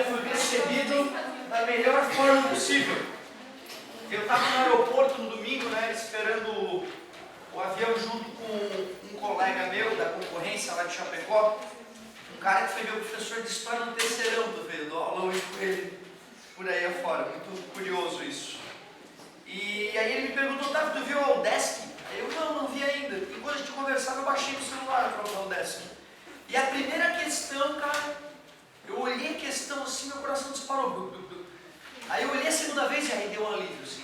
eu fui recebido da melhor forma possível. Eu estava no aeroporto no domingo, né, esperando o avião junto com um colega meu da concorrência lá de Chapecó, um cara que foi meu professor de história no terceirão, tu vê, dou aula hoje com ele por aí afora, muito curioso isso. E aí ele me perguntou, Otávio, tu viu o Odesk? Aí eu, não vi ainda. Enquanto a gente conversava, eu baixei no celular para usar o Odesk. E a primeira questão, cara, eu olhei a questão assim, meu coração disparou. Aí eu olhei a segunda vez e aí deu um alívio, assim.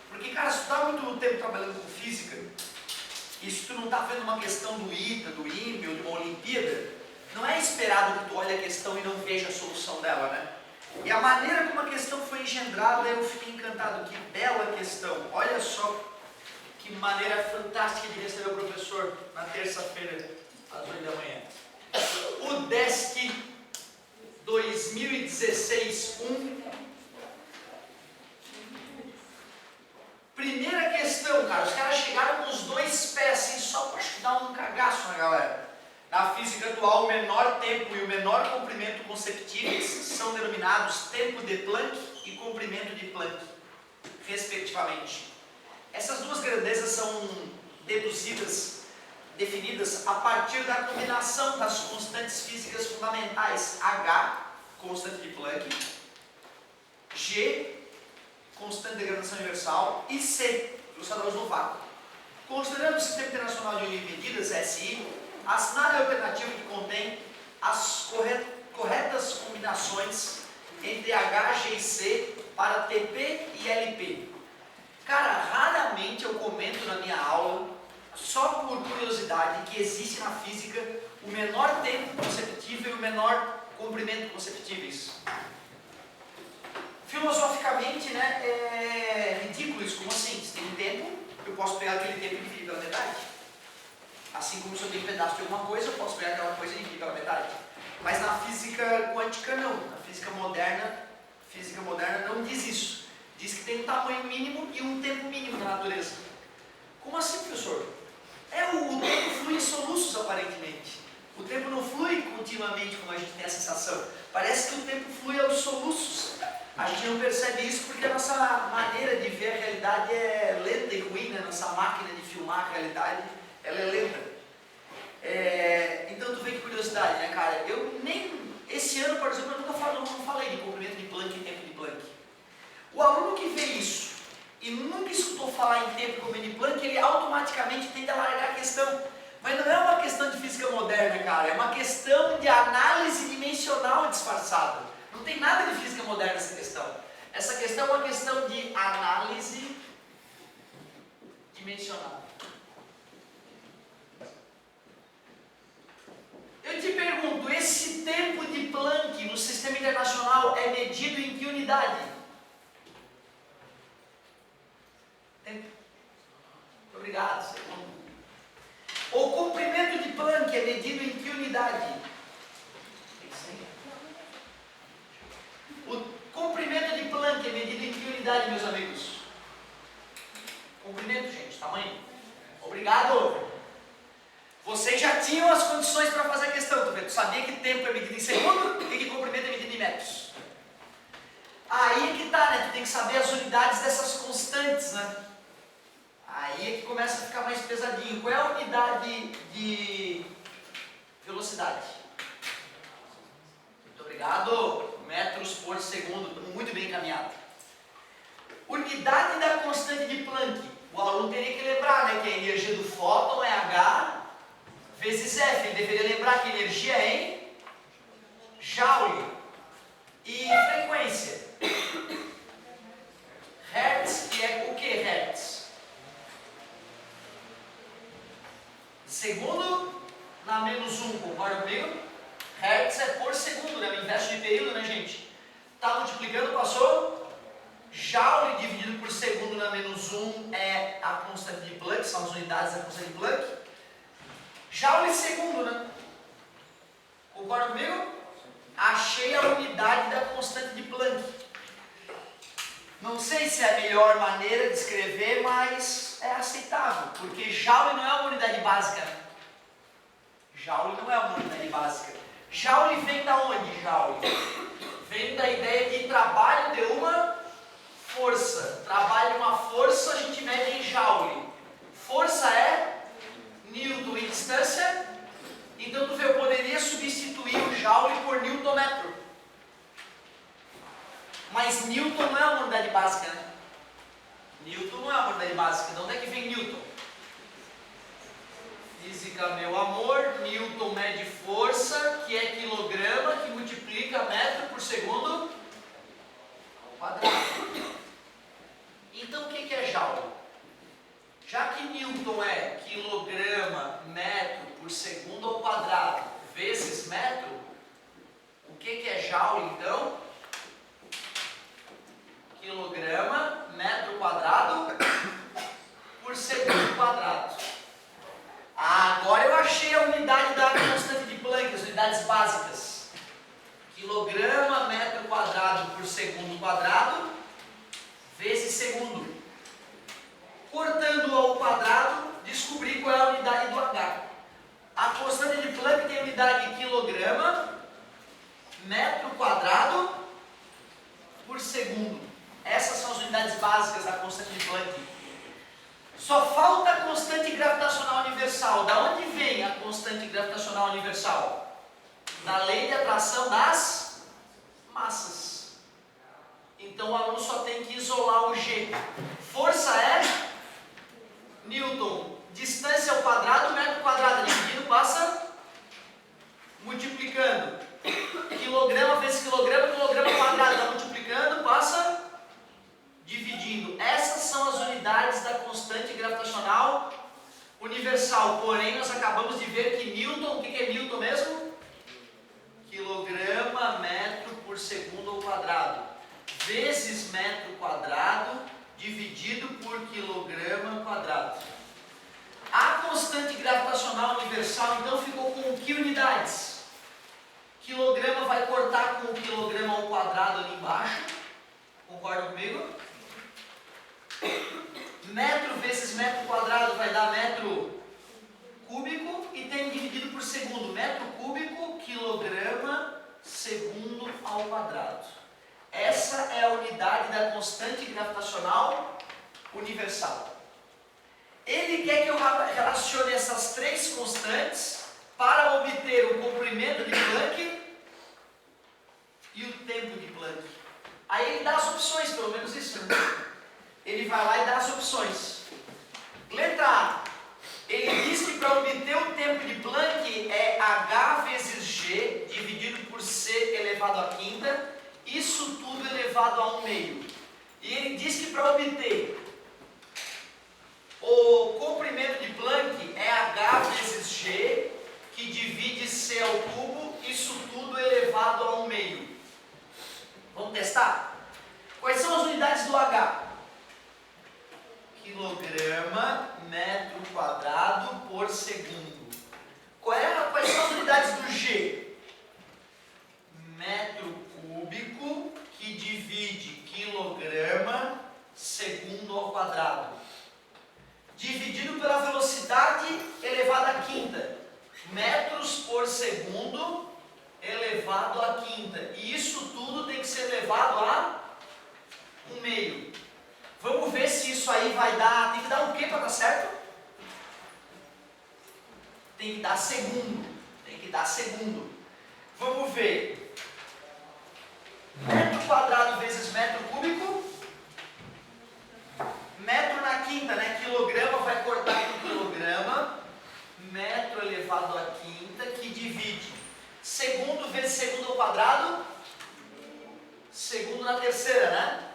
Porque, cara, se tu tá muito tempo trabalhando com física, e se tu não tá vendo uma questão do ITA, do INPE ou de uma Olimpíada, não é esperado que tu olhe a questão e não veja a solução dela, né? E a maneira como a questão foi engendrada, eu fiquei encantado. Que bela questão. Olha só que maneira fantástica de receber o professor na terça-feira, às 8 da manhã. O Desk 2016-1. Primeira questão, cara. Os caras chegaram com os dois pés assim, só para dar um cagaço na galera. Na física atual, o menor tempo e o menor comprimento conceptíveis são denominados tempo de Planck e comprimento de Planck, respectivamente. Essas duas grandezas são definidas a partir da combinação das constantes físicas fundamentais H, constante de Planck, G, constante de degradação universal, e C, velocidade no vácuo. Considerando o Sistema Internacional de Unidades de Medidas, SI, a cenário alternativo que contém as corretas combinações entre H, G e C para TP e LP. Cara, raramente eu comento na minha aula, só por curiosidade, que existe na física o menor tempo conceptível e o menor comprimento conceptíveis. Filosoficamente, né, é ridículo isso. Como assim? Se tem um tempo, eu posso pegar aquele tempo e dividir pela metade. Assim como se eu tenho um pedaço de alguma coisa, eu posso pegar aquela coisa e dividir pela metade. Mas na física quântica não. Na física moderna não diz isso. Diz que tem um tamanho mínimo e um tempo mínimo na natureza. Como assim, professor? O tempo flui em soluços, aparentemente. O tempo não flui continuamente, como a gente tem a sensação. Parece que o tempo flui aos soluços. A gente não percebe isso porque a nossa maneira de ver a realidade é lenta e ruim, né? Nossa máquina de filmar a realidade, ela é lenta. Então tu vê que curiosidade, né, cara? Esse ano, por exemplo, eu nunca falei de comprimento de Planck e tempo de Planck. O aluno que vê isso e nunca escutou falar em tempo e comprimento de Planck, ele automaticamente tende a largar a questão. Mas não é uma questão de física moderna, cara. É uma questão de análise dimensional disfarçada. Não tem nada de física moderna essa questão. Essa questão é uma questão de análise dimensional. Eu te pergunto, esse tempo de Planck no sistema internacional é medido em que unidade? Tempo. Obrigado, segundo. O comprimento de Planck é medido em que unidade? O comprimento de Planck é medido em que unidade, meus amigos? Comprimento, gente, tamanho. Obrigado. Vocês já tinham as condições para fazer a questão, tu sabia que tempo é medido em segundo e que comprimento é medido em metros. Aí é que tá, né? Tu tem que saber as unidades dessas constantes, né? Aí é que começa a ficar mais pesadinho. Qual é a unidade de velocidade? Muito obrigado. Metros por segundo, muito bem encaminhado. Unidade da constante de Planck. O aluno teria que lembrar, né, que a energia do fóton é H vezes F. Ele deveria lembrar que a energia é em Joule. E frequência. Hertz, que é o que, Hertz? Segundo na menos 1, concorda comigo? Hertz é por segundo, né? No inverso de período, né, gente? Tá multiplicando, passou? Joule dividido por segundo na menos 1 é a constante de Planck, são as unidades da constante de Planck. Joule segundo, né? Concorda comigo? Achei a unidade da constante de Planck. Não sei se é a melhor maneira de escrever, mas é aceitável, porque Joule não é uma unidade básica, né? Joule não é uma unidade básica. Joule vem da onde, Joule? Vem da Newton não é uma unidade básica, né? Newton não é uma unidade básica. De onde é que vem Newton? Física, meu amor, Newton mede força, que é quilograma, que multiplica metro por segundo ao quadrado. Então o que é Joule? Já que Newton é quilograma, metro por segundo ao quadrado, vezes metro, o que é Joule então? Quilograma, metro quadrado por segundo quadrado. Agora eu achei a unidade da constante de Planck, as unidades básicas. Quilograma, metro quadrado por segundo quadrado, vezes segundo. Cortando ao quadrado, descobri qual é a unidade do H. A constante de Planck tem a unidade de quilograma, metro quadrado por segundo. Essas são as unidades básicas da constante de Planck. Só falta a constante gravitacional universal. Da onde vem a constante gravitacional universal? Da lei de atração das massas. Então o aluno só tem que isolar o G. Força é Newton. Distância ao quadrado, metro quadrado. Dividindo passa multiplicando. Quilograma vezes quilograma, quilograma quadrado. Está multiplicando, passa dividindo. Essas são as unidades da constante gravitacional universal. Porém, nós acabamos de ver que Newton, o que é Newton mesmo? Quilograma metro por segundo ao quadrado, vezes metro quadrado, dividido por quilograma quadrado. A constante gravitacional universal, então, ficou com que unidades? Quilograma vai cortar com o quilograma ao quadrado ali embaixo. Concordam comigo? Metro vezes metro quadrado vai dar metro cúbico e tem dividido por segundo. Metro cúbico, quilograma, segundo ao quadrado. Essa é a unidade da constante gravitacional universal. Ele quer que eu relacione essas três constantes para obter o comprimento de Planck e o tempo de Planck. Aí ele dá as opções, pelo menos isso. Ele vai lá e dá as opções. Letra A. Ele diz que para obter o tempo de Planck é H vezes G dividido por C elevado à quinta, isso tudo elevado a 1 meio. E ele diz que para obter o comprimento de Planck é H vezes G, que divide C ao cubo, isso tudo elevado a 1 meio. Vamos testar? Quais são as unidades do H? Quilograma, metro quadrado por segundo. Quais são as unidades do G? Metro cúbico, que divide quilograma, segundo ao quadrado. Dividido pela velocidade elevada à quinta. Metros por segundo elevado à quinta. E isso tudo tem que ser elevado a 1 meio. Vamos ver se isso aí vai dar... Tem que dar o quê para dar certo? Tem que dar segundo. Tem que dar segundo. Vamos ver. Metro quadrado vezes metro cúbico. Metro na quinta, né? Quilograma vai cortar com quilograma. Metro elevado à quinta, que divide segundo vezes segundo ao quadrado. Segundo na terceira, né?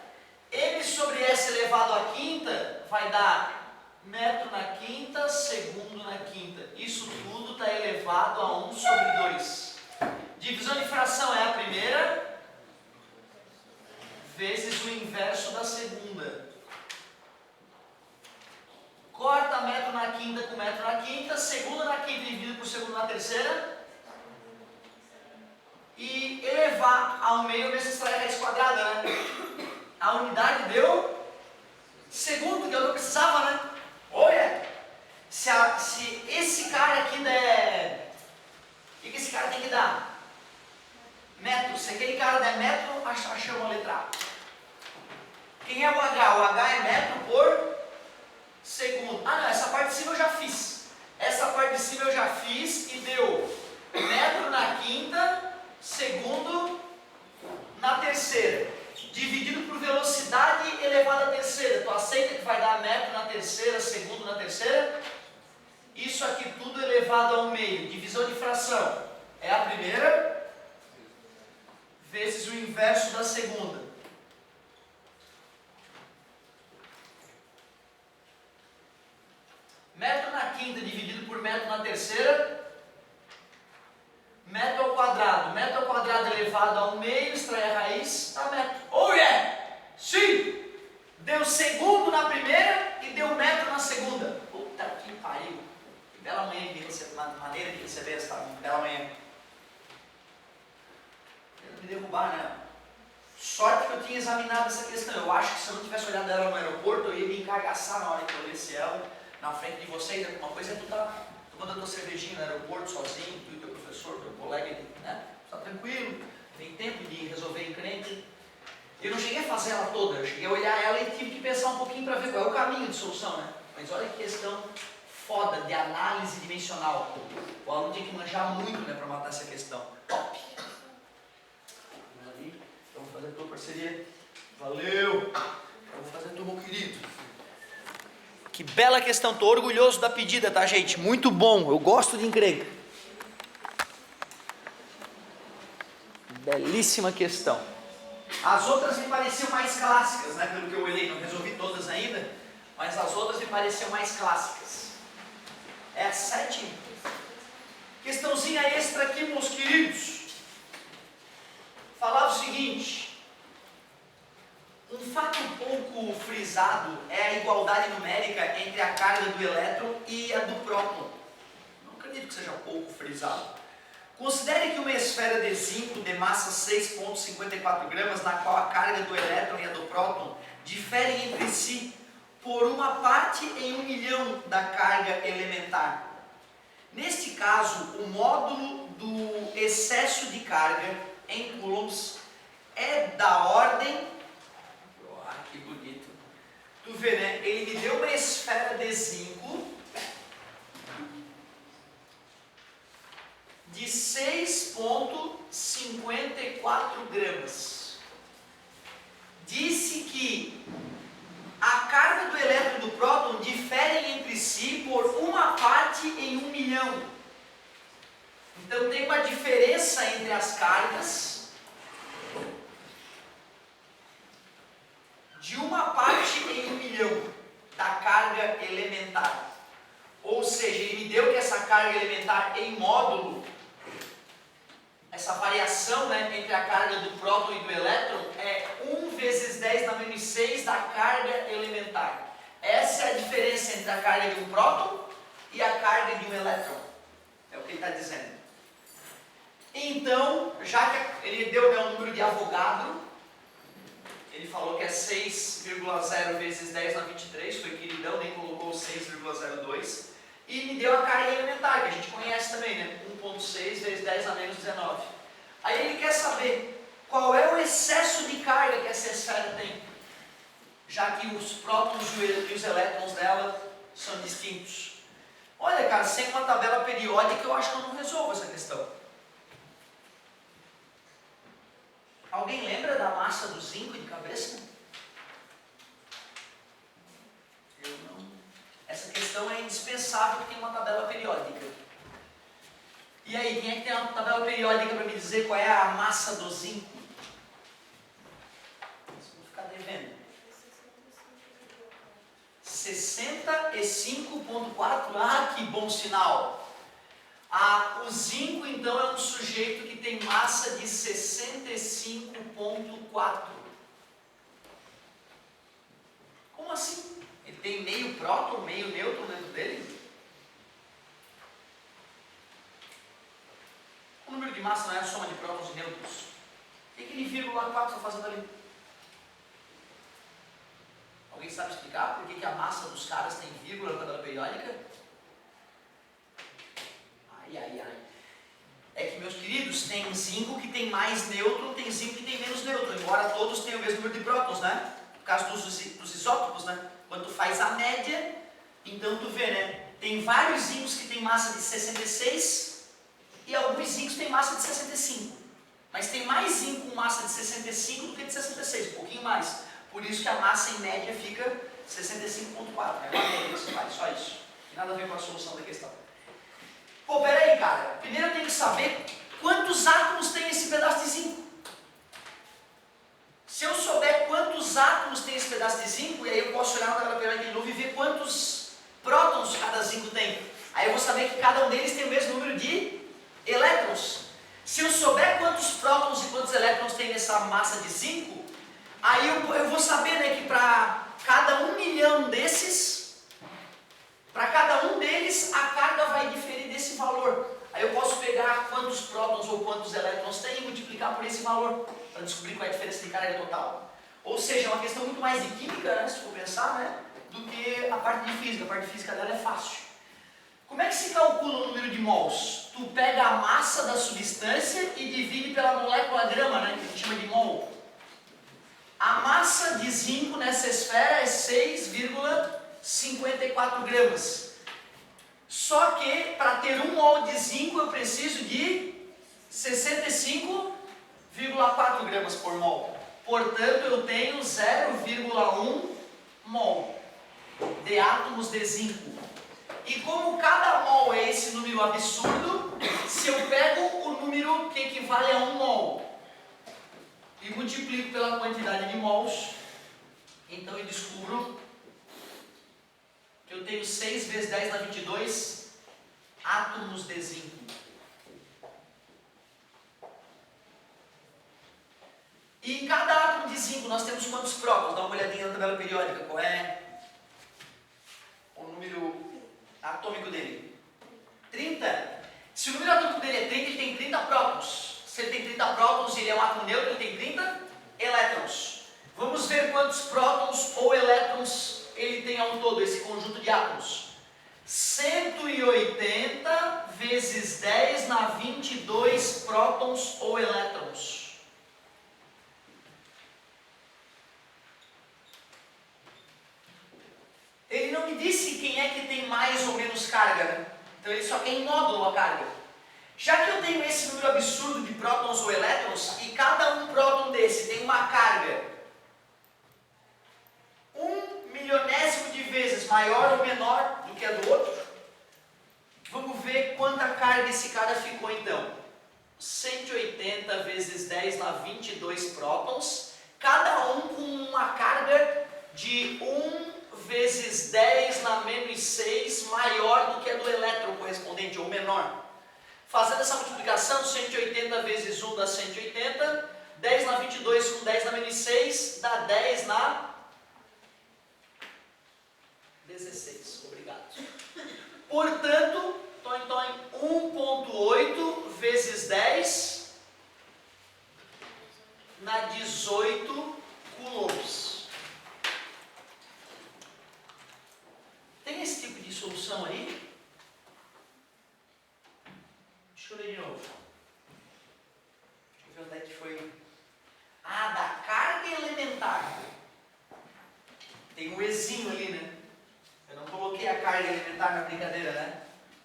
M sobre S elevado à quinta vai dar metro na quinta, segundo na quinta. Isso tudo está elevado a 1 sobre 2. Divisão de fração é a primeira vezes o inverso da segunda. Corta metro na quinta com metro na quinta, segundo na quinta dividido por segundo na terceira. E elevar ao meio vezes extrair a raiz quadrada, né? A unidade deu segundo, que é o que eu precisava, né? Olha, se esse cara aqui der... O que esse cara tem que dar? Metro. Se aquele cara der metro, achamos a letra A. Quem é o H? O H é metro por segundo. Ah, não, essa parte de cima eu já fiz. Essa parte de cima eu já fiz e deu metro na quinta, segundo na terceira. Dividido por é a primeira vezes o inverso da segunda. Metro na quinta dividido por metro na terceira, metro ao quadrado. Metro ao quadrado elevado ao meio, extrair a raiz, dá metro. Oh yeah! Sim! Deu segundo na primeira e deu metro na segunda. Puta que pariu! Que bela manhã de receber, maneira de receber essa bela manhã. Querendo me derrubar, né? Sorte que eu tinha examinado essa questão. Eu acho que se eu não tivesse olhado ela no aeroporto, eu ia me encagaçar na hora que eu lesse ela na frente de vocês. Uma coisa é tu tá tomando a tua cervejinha no aeroporto sozinho, tu e teu professor, teu colega, né? Tá tranquilo, tem tempo de resolver encrenca. Eu não cheguei a fazer ela toda, eu cheguei a olhar ela e tive que pensar um pouquinho para ver qual é o caminho de solução, né? Mas olha que questão foda de análise dimensional. O aluno tem que manjar muito, né, para matar essa questão. Top! Ali, então vou fazer a tua parceria. Valeu! Eu vou fazer a tua, meu querido. Que bela questão, estou orgulhoso da pedida, tá, gente? Muito bom, eu gosto de encrenca. Belíssima questão. As outras me pareciam mais clássicas, né? Pelo que eu olhei, não resolvi todas ainda, mas as outras me pareciam mais clássicas. É a 7. Questãozinha extra aqui, meus queridos. Falava o seguinte: um fato um pouco frisado é a igualdade numérica entre a carga do elétron e a do próton. Não acredito que seja pouco frisado. Considere que uma esfera de zinco de massa 6,54 gramas, na qual a carga do elétron e a do próton diferem entre si por uma parte em 1 milhão da carga elementar. Neste caso, o módulo do excesso de carga em coulombs é da ordem... que bonito! Tu vê, né? Ele me deu uma esfera de zinco de 6,54 gramas. Disse que a carga do elétron e do próton diferem entre si por uma parte em 1 milhão. Então tem uma diferença entre as cargas de uma parte em 1 milhão da carga elementar. Ou seja, ele me deu que essa carga elementar em módulo, essa variação, né, entre a carga do próton e do elétron é 1 vezes 10 na menos 6 da carga elementar. Essa é a diferença entre a carga de um próton e a carga de um elétron. É o que ele está dizendo. Então, já que ele deu, né, um número de Avogadro, ele falou que é 6,0 vezes 10 na 23, foi queridão, nem colocou 6,02. E me deu a carga elementar, que a gente conhece também, né? 1,6 vezes 10 a menos 19. Aí ele quer saber qual é o excesso de carga que essa esfera tem, já que os prótons e os elétrons dela são distintos. Olha, cara, sem uma tabela periódica eu acho que eu não resolvo essa questão. Alguém lembra da massa do zinco de cabeça? Eu não. Essa questão é indispensável que tenha uma tabela periódica. E aí, quem é que tem uma tabela periódica para me dizer qual é a massa do zinco? Vou ficar devendo. 65,4. Ah, que bom sinal! O zinco, então, é um sujeito que tem massa de 65,4. Como assim? Ele tem meio próton, meio nêutron dentro dele? O número de massa não é a soma de prótons e nêutrons. O que aquele vírgula 4 está fazendo ali? Alguém sabe explicar por que a massa dos caras tem vírgula na tabela periódica? Ai, ai, ai. É que, meus queridos, tem zinco que tem mais nêutron, tem zinco que tem menos nêutron, embora todos tenham o mesmo número de prótons, né? Por causa dos isótopos, né? Quando tu faz a média, então tu vê, né? Tem vários zincos que tem massa de 66 e alguns zincos têm massa de 65. Mas tem mais zinco com massa de 65 do que de 66, um pouquinho mais. Por isso que a massa em média fica 65,4. É uma média que você faz, só isso. Tem nada a ver com a solução da questão. Pô, peraí, cara. Primeiro eu tenho que saber Se eu souber quantos prótons e quantos elétrons tem nessa massa de zinco, aí eu vou saber, né, que para cada 1 milhão desses, para cada um deles, a carga vai diferir desse valor. Aí eu posso pegar quantos prótons ou quantos elétrons tem e multiplicar por esse valor, para descobrir qual é a diferença de carga total. Ou seja, é uma questão muito mais de química, né, se for pensar, né, do que a parte de física. A parte de física dela é fácil. Como é que se calcula o número de mols? Tu pega a massa da substância e divide pela molécula grama, né, que a gente chama de mol. A massa de zinco nessa esfera é 6,54 gramas. Só que para ter 1 mol de zinco eu preciso de 65,4 gramas por mol. Portanto, eu tenho 0,1 mol de átomos de zinco. E como cada mol é esse número absurdo, se eu pego o número que equivale a 1 mol e multiplico pela quantidade de mols, então eu descubro que eu tenho 6 vezes 10 na 22 átomos de zinco. E em cada átomo de zinco nós temos quantos prótons? Dá uma olhadinha na tabela periódica, qual é o número atômico dele? 30. Se o número atômico dele é 30, ele tem 30 prótons. Se ele tem 30 prótons e ele é um átomo neutro, ele tem 30 elétrons. Vamos ver quantos prótons ou elétrons ele tem ao todo, esse conjunto de átomos. 180 vezes 10 na 22 prótons ou elétrons. Ele não me disse quem é que tem mais ou menos carga, né? Então ele só tem módulo a carga. Já que eu tenho esse número absurdo de prótons ou elétrons, e cada um próton desse tem uma carga 1 milionésimo de vezes maior ou menor do que a do outro, vamos ver quanta carga esse cara ficou então. 180 vezes 10 na 22 prótons, cada um com uma carga de 1 vezes 10 na menos 6 maior do que a do elétron correspondente, ou menor. Fazendo essa multiplicação, 180 vezes 1 dá 180, 10 na 22 com 10 na menos 6 dá 10 na 16. Obrigado. Portanto, 1,8 vezes 10 na 18 coulombs. Tem esse tipo de solução aí? Deixa eu ler de novo. Deixa eu ver onde é que foi. Ah, da carga elementar. Tem um Ezinho ali, né? Eu não coloquei a carga elementar na brincadeira, né?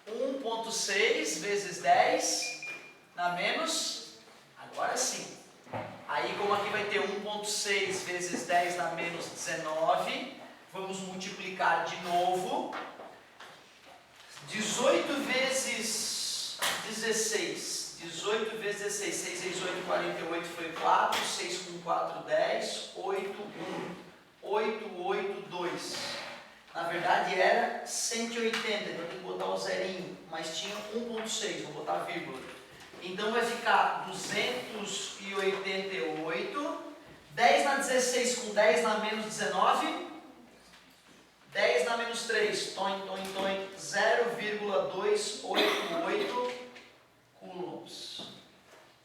1,6 vezes 10 na menos. Agora sim. Aí, como aqui vai ter 1,6 vezes 10 na menos 19, vamos multiplicar de novo. 18 vezes 16. 18 vezes 16. 6 vezes 8, 48 foi 4. 6 com 4, 10. 8, 1. 8, 8, 2. Na verdade era 180, então tem que botar o zerinho. Mas tinha 1,6, vou botar vírgula. Então vai ficar 288. 10 na 16 com 10 na menos 19. 10 na menos 3, 0,288 coulombs.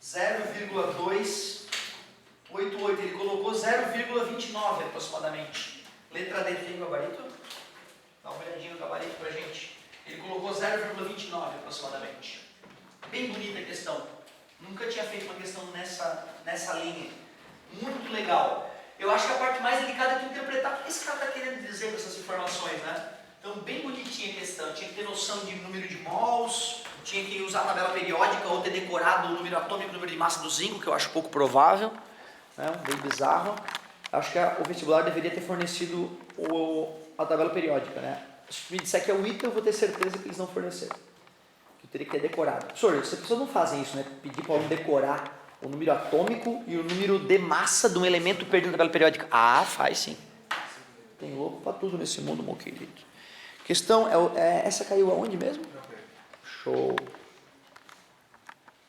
0,288, ele colocou 0,29 aproximadamente. Letra D, tem gabarito? Dá uma olhadinha no gabarito pra gente. Ele colocou 0,29 aproximadamente. Bem bonita a questão. Nunca tinha feito uma questão nessa linha. Muito legal. Eu acho que a parte mais delicada é tu interpretar o que esse cara está querendo dizer com essas informações, né? Então, bem bonitinha a questão. Tinha que ter noção de número de mols, tinha que usar a tabela periódica ou ter decorado o número atômico, o número de massa do zinco, que eu acho pouco provável, né? Bem bizarro. Acho que o vestibular deveria ter fornecido a tabela periódica, né? Se me disser que é o ITA, eu vou ter certeza que eles não forneceram. Que eu teria que ter decorado. Professor, as pessoas não fazem isso, né? Pedir para o aluno decorar o número atômico e o número de massa de um elemento perdido na tabela periódica. Ah, faz sim. Tem louco para tudo nesse mundo, meu querido. Questão, essa caiu aonde mesmo? Show.